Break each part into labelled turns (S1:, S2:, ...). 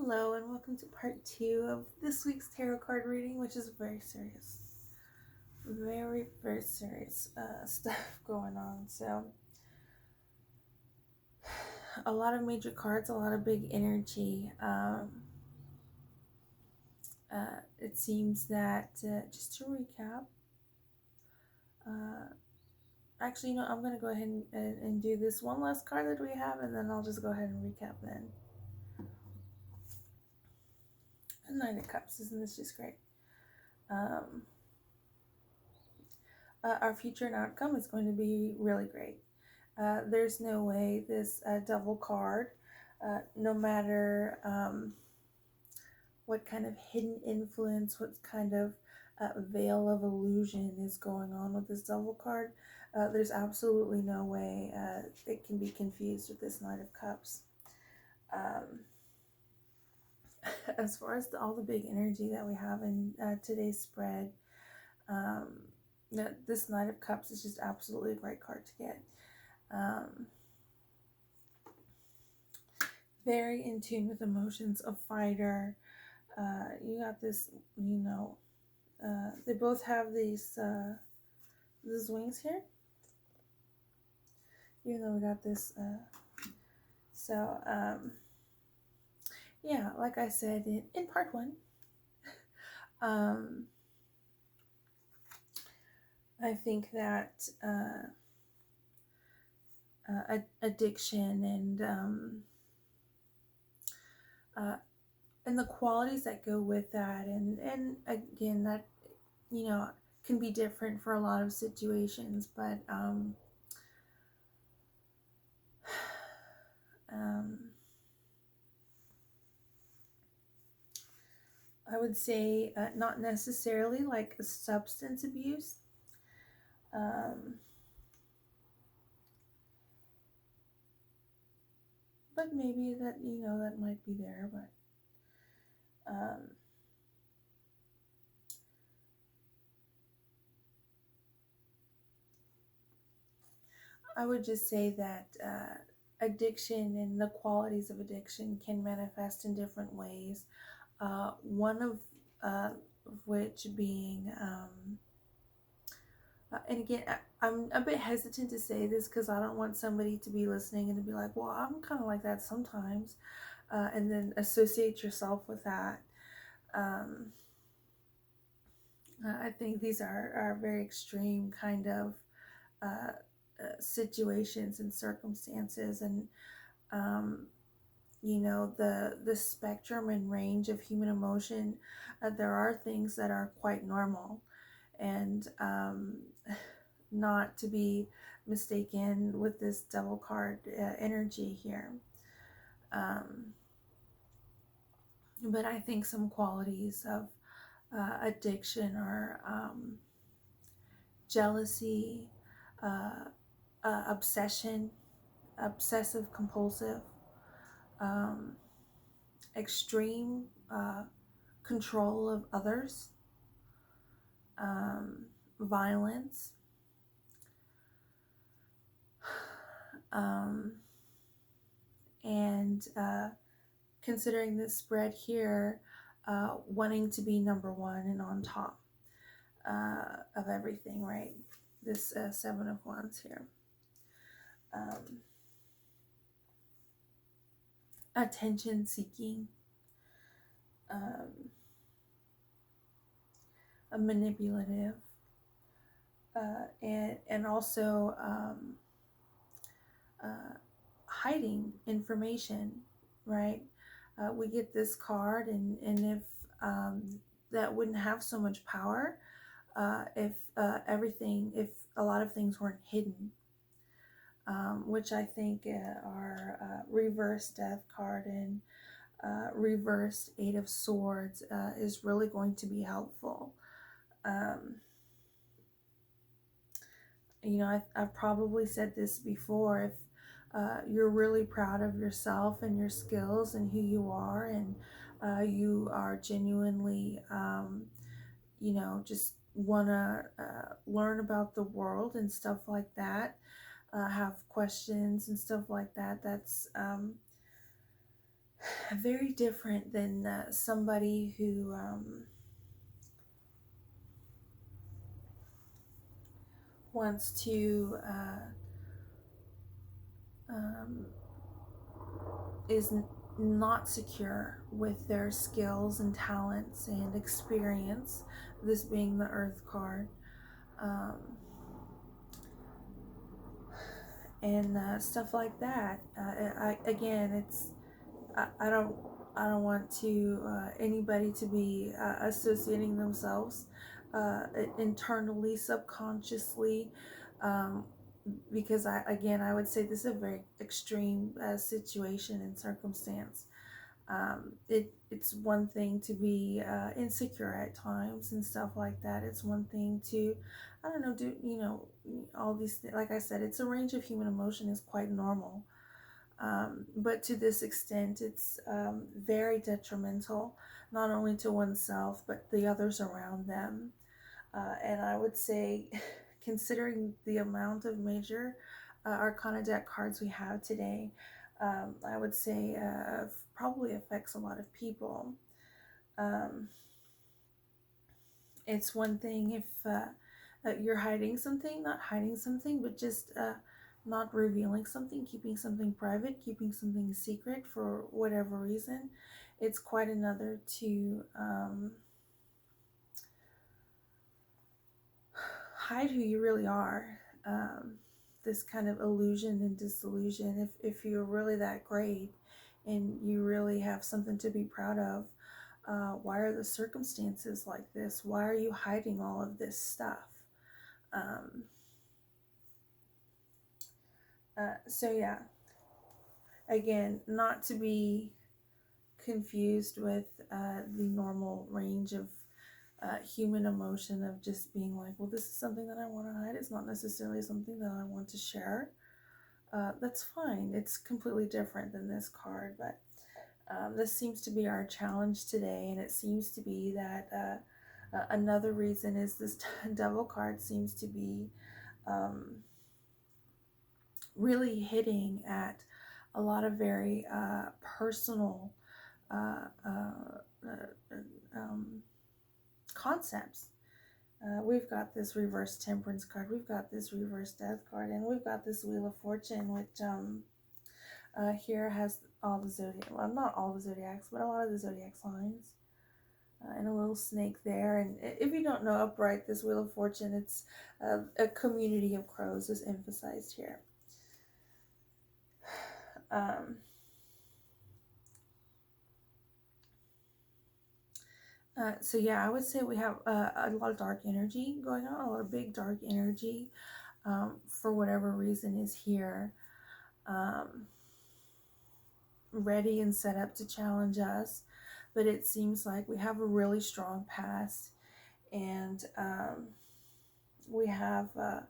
S1: Hello, and welcome to part two of this week's tarot card reading, which is very serious. Very, very serious stuff going on. So, a lot of major cards, a lot of big energy. It seems that, just to recap, actually, I'm going to go ahead and do this one last card that we have, and then I'll just go ahead and recap then. Nine of Cups, isn't this just great? Our future and outcome is going to be really great. There's no way this Devil card, no matter what kind of hidden influence, what kind of veil of illusion is going on with this Devil card, there's absolutely no way it can be confused with this Knight of Cups. As far as all the big energy that we have in today's spread, this Knight of Cups is just absolutely a great card to get. Very in tune with emotions, a fighter. You got this, they both have these wings here. Even though we got this, yeah, like I said in part one, I think that addiction and the qualities that go with that, and again, that can be different for a lot of situations, but I would say not necessarily like a substance abuse. But maybe that, that might be there, but I would just say that addiction and the qualities of addiction can manifest in different ways. One of which being, and again, I'm a bit hesitant to say this because I don't want somebody to be listening and to be like, well, I'm kind of like that sometimes, and then associate yourself with that. I think these are very extreme kind of situations and circumstances, and the spectrum and range of human emotion. There are things that are quite normal, and not to be mistaken with this Devil card energy here. But I think some qualities of addiction are jealousy, obsession, obsessive compulsive, extreme control of others, violence, and considering this spread here, wanting to be number one and on top of everything, right? This Seven of Wands here. Attention seeking, a manipulative, and also hiding information, right? We get this card, and if that wouldn't have so much power if a lot of things weren't hidden, which I think are reverse Death card and reversed Eight of Swords is really going to be helpful. I've probably said this before. If you're really proud of yourself and your skills and who you are, and you are genuinely, just want to learn about the world and stuff like that, have questions and stuff like that, that's very different than somebody who wants to um, is not secure with their skills and talents and experience, this being the Earth card. Um, and stuff like that. Again, I don't want to anybody to be associating themselves internally, subconsciously, um, because I would say this is a very extreme situation and circumstance. It's one thing to be insecure at times and stuff like that. It's one thing to, I don't know, do, all these like I said, it's a range of human emotion is quite normal. But to this extent, it's very detrimental, not only to oneself, but the others around them. And I would say, considering the amount of major Arcana deck cards we have today, I would say probably affects a lot of people. Um, it's one thing if you're hiding something, not hiding something, but just not revealing something, keeping something private, keeping something secret for whatever reason. It's quite another to hide who you really are. This kind of illusion and disillusion. If you're really that great and you really have something to be proud of, why are the circumstances like this? Why are you hiding all of this stuff? Um, so yeah, again, not to be confused with the normal range of human emotion of just being like, well, this is something that I want to hide. It's not necessarily something that I want to share. That's fine. It's completely different than this card, but this seems to be our challenge today, and it seems to be that another reason is this Devil card seems to be really hitting at a lot of very personal uh, uh, concepts. We've got this reverse temperance card, we've got this reverse death card, and we've got this Wheel of Fortune, which here has all the zodiac, well, not all the zodiacs, but a lot of the zodiac signs. And a little snake there. And if you don't know upright, this Wheel of Fortune, it's a community of crows is emphasized here. So yeah, I would say we have a lot of dark energy going on, a lot of big dark energy for whatever reason is here, ready and set up to challenge us. But it seems like we have a really strong past, and we have a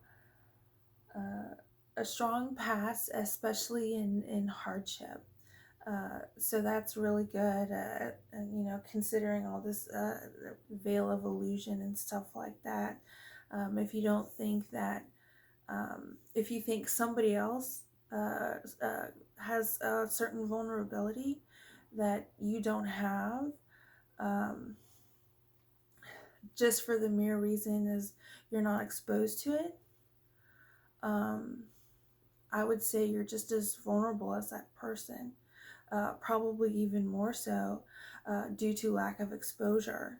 S1: strong past, especially in hardship. So that's really good. And considering all this veil of illusion and stuff like that, if you don't think that, if you think somebody else has a certain vulnerability that you don't have, um, just for the mere reason is you're not exposed to it, I would say you're just as vulnerable as that person. Probably even more so due to lack of exposure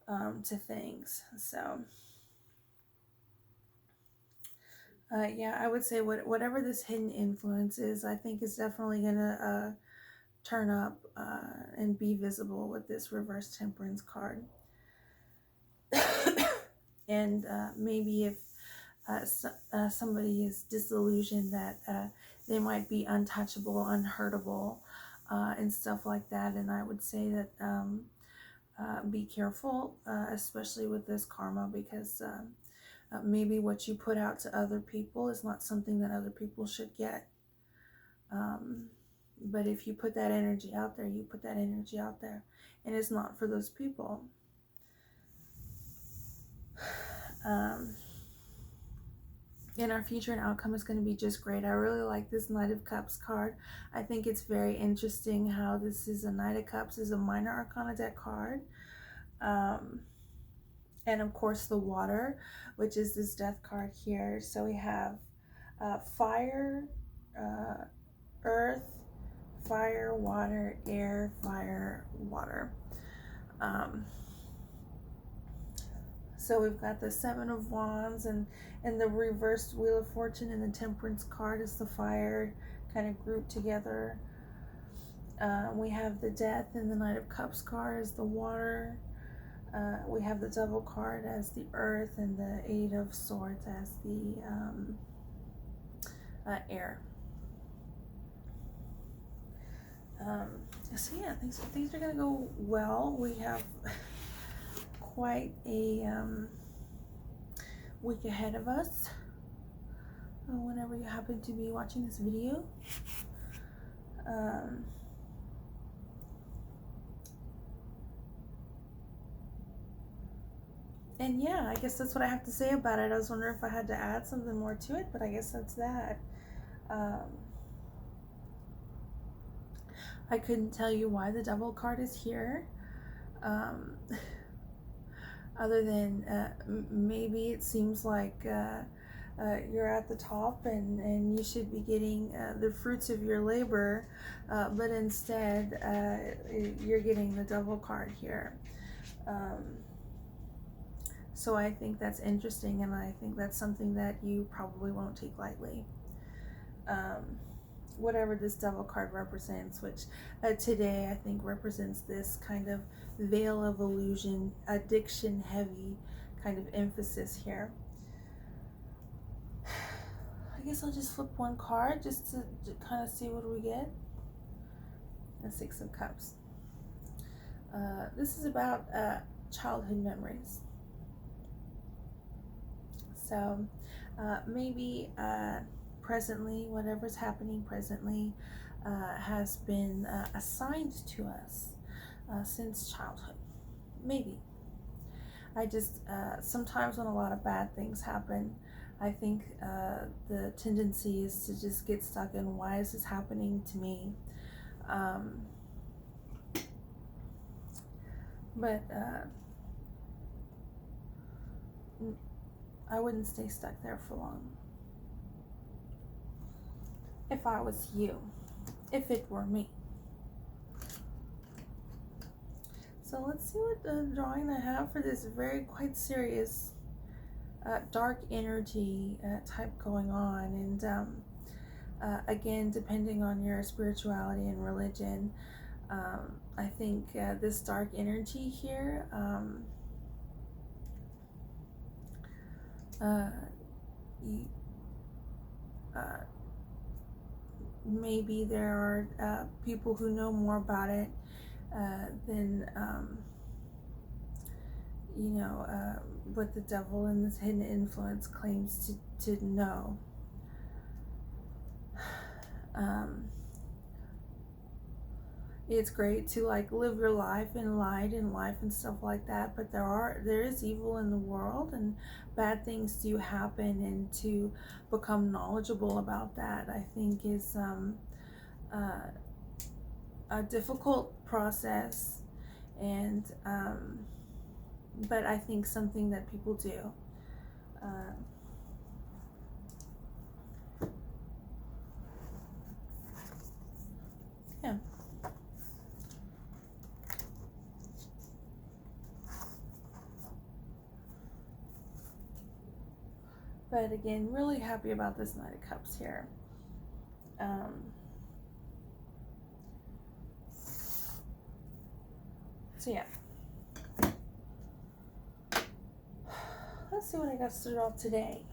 S1: to things. So, yeah, I would say whatever this hidden influence is, I think is definitely going to turn up and be visible with this reverse temperance card. And maybe if somebody is disillusioned that they might be untouchable, unhurtable, and stuff like that. And I would say that be careful, especially with this karma, because maybe what you put out to other people is not something that other people should get. But if you put that energy out there, you put that energy out there, and it's not for those people. and our future and outcome is going to be just great. I really like this Knight of Cups card. I think it's very interesting how this is a Knight of Cups, is a minor arcana deck card. And of course the water, which is this death card here. So we have fire, earth, fire, water, air, fire, water. So we've got the Seven of Wands, and the reversed Wheel of Fortune and the Temperance card is the fire kind of grouped together. We have the Death and the Knight of Cups card as the water. We have the Devil card as the earth, and the Eight of Swords as the air. So yeah, things are gonna go well. We have quite a week ahead of us whenever you happen to be watching this video. And yeah, I guess that's what I have to say about it. I was wondering if I had to add something more to it, but I guess that's that. I couldn't tell you why the Devil card is here. Other than maybe it seems like you're at the top and you should be getting the fruits of your labor, but instead you're getting the Devil card here. So I think that's interesting, and I think that's something that you probably won't take lightly. Whatever this Devil card represents, which today I think represents this kind of veil of illusion, addiction heavy kind of emphasis here. I guess I'll just flip one card just to kind of see what we get. The Six of Cups. This is about childhood memories. So maybe presently, whatever's happening presently has been assigned to us since childhood. Maybe. I just, sometimes when a lot of bad things happen, I think the tendency is to just get stuck in, why is this happening to me? But I wouldn't stay stuck there for long. If I was you, if it were me. So let's see what drawing I have for this very quite serious dark energy type going on. And again, depending on your spirituality and religion, I think this dark energy here maybe there are people who know more about it than you know, what the devil and this hidden influence claims to know. It's great to like live your life and light in life and stuff like that, but there is evil in the world, and bad things do happen, and to become knowledgeable about that, I think, is a difficult process, and but I think something that people do. Yeah. But again, really happy about this Knight of Cups here. So yeah. Let's see what I got started off today.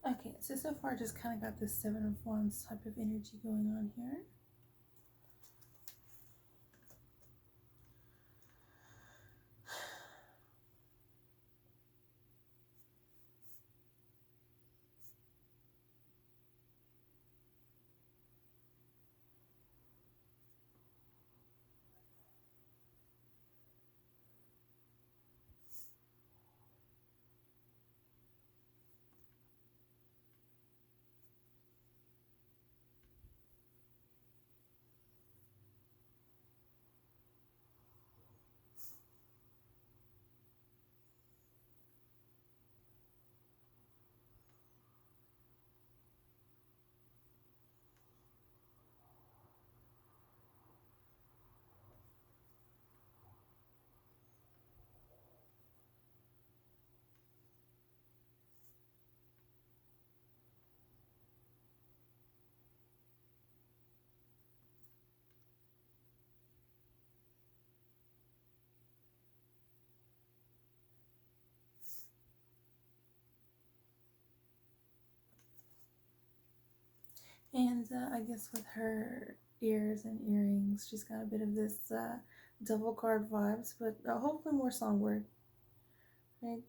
S1: Okay, so far I just kind of got this Seven of Wands type of energy going on here. And I guess with her ears and earrings, she's got a bit of this double card vibes, but hopefully more songbird, right?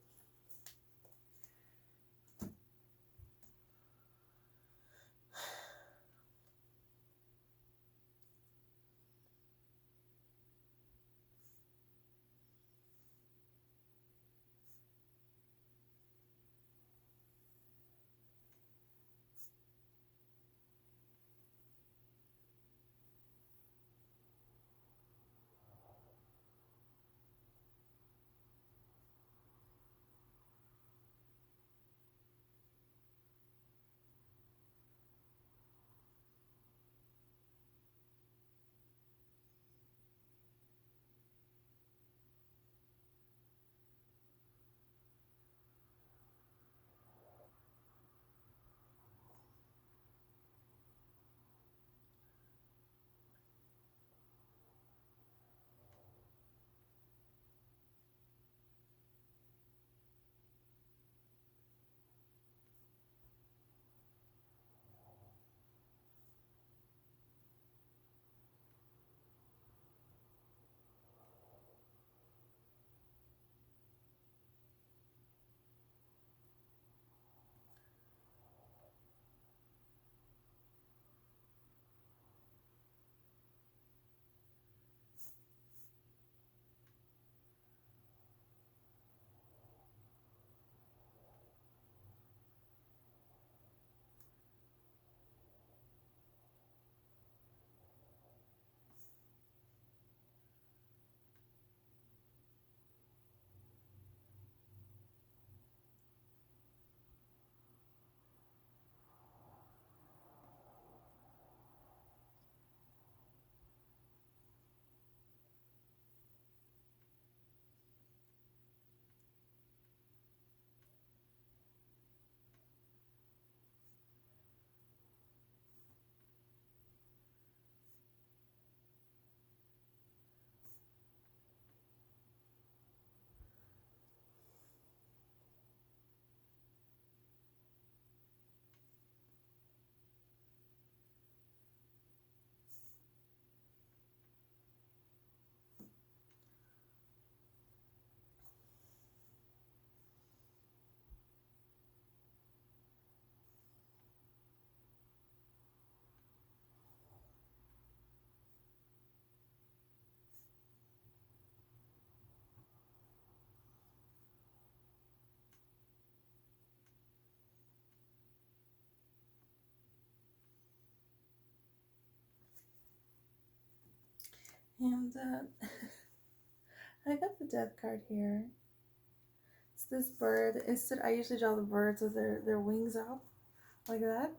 S1: And I got the Death card here. It's this bird. Instead, I usually draw the birds with their wings out like that.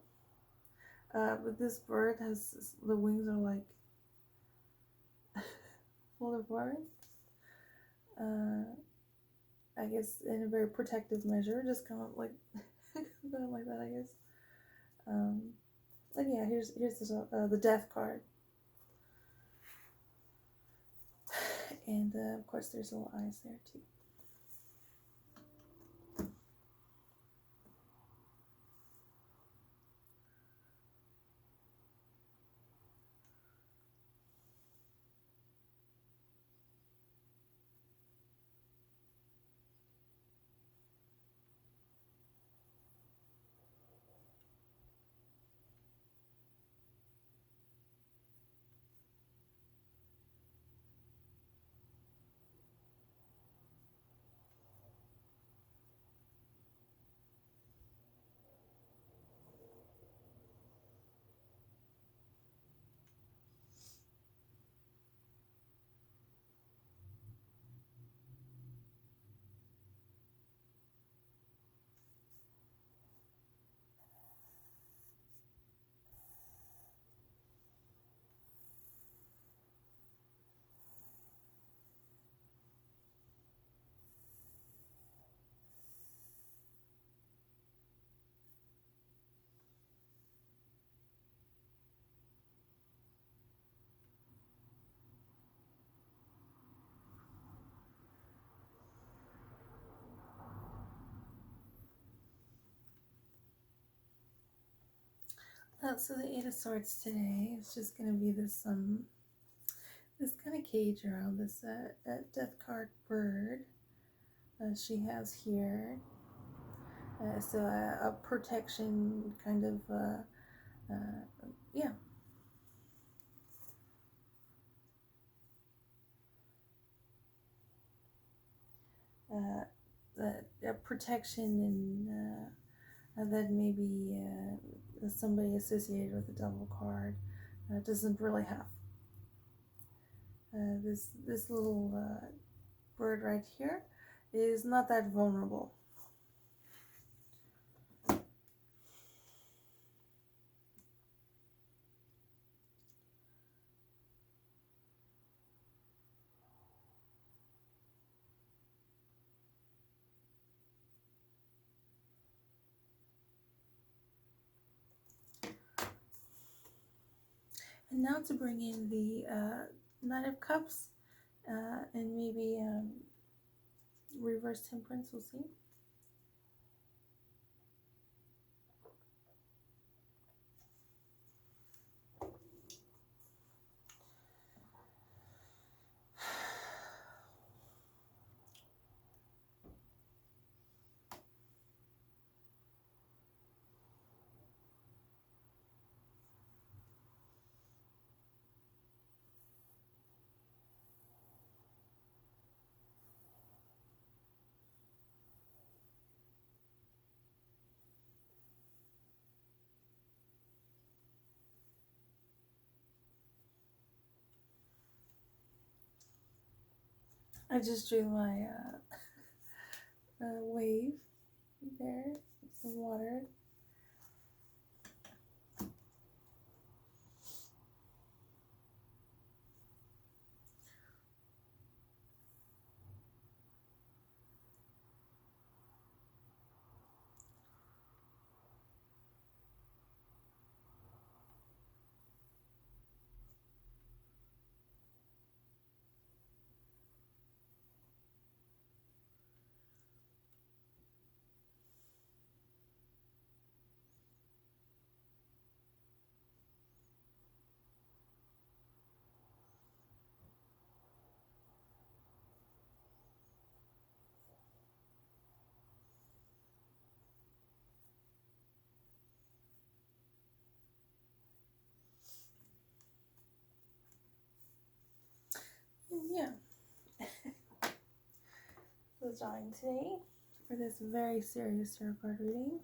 S1: But this bird has the wings are like full apart. I guess in a very protective measure, just kind of like going like that, I guess. And yeah, here's the Death card, and of course there's little eyes there too. So the Eight of Swords today is just going to be this kind of cage around this death card bird she has here. So a protection kind of, yeah. A protection and that maybe somebody associated with the Devil card doesn't really have. This little bird right here is not that vulnerable. And now to bring in the Knight of Cups and maybe reverse Temperance, we'll see. I just drew my wave there, some water. Yeah. So drawing today for this very serious tarot card reading.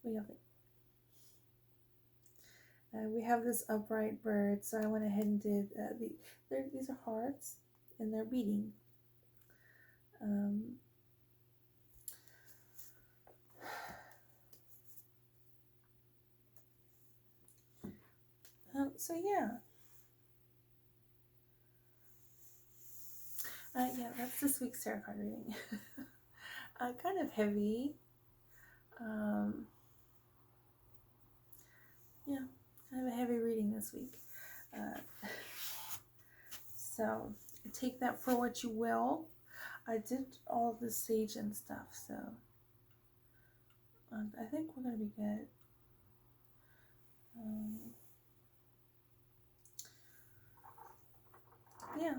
S1: We have we have this upright bird, so I went ahead and did these are hearts and they're beating. So yeah. Yeah, that's this week's tarot card reading. Kind of heavy. Yeah, kind of a heavy reading this week. So take that for what you will. I did all the sage and stuff, so I think we're gonna be good. Yeah,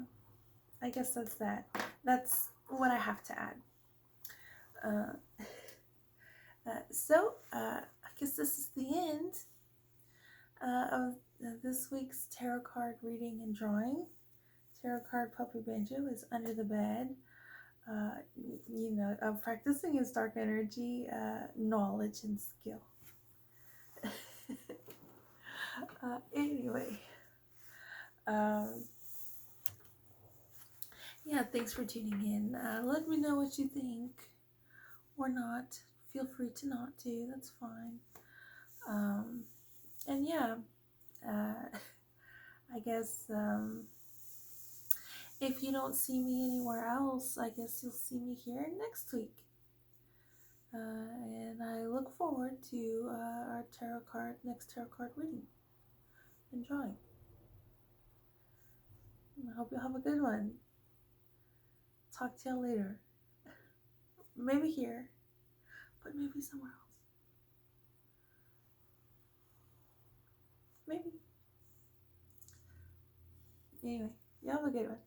S1: I guess that's that. That's what I have to add. So I guess this is the end of this week's tarot card reading and drawing. Tarot card Puppy Banjo is under the bed. You know, practicing his dark energy, knowledge, and skill. Anyway, yeah, thanks for tuning in. Let me know what you think or not. Feel free to not to, that's fine. And yeah, I guess if you don't see me anywhere else, I guess you'll see me here next week. And I look forward to our next tarot card reading and drawing. I hope you'll have a good one. Talk to y'all later. Maybe here, but maybe somewhere else. Maybe. Anyway, y'all have a good one.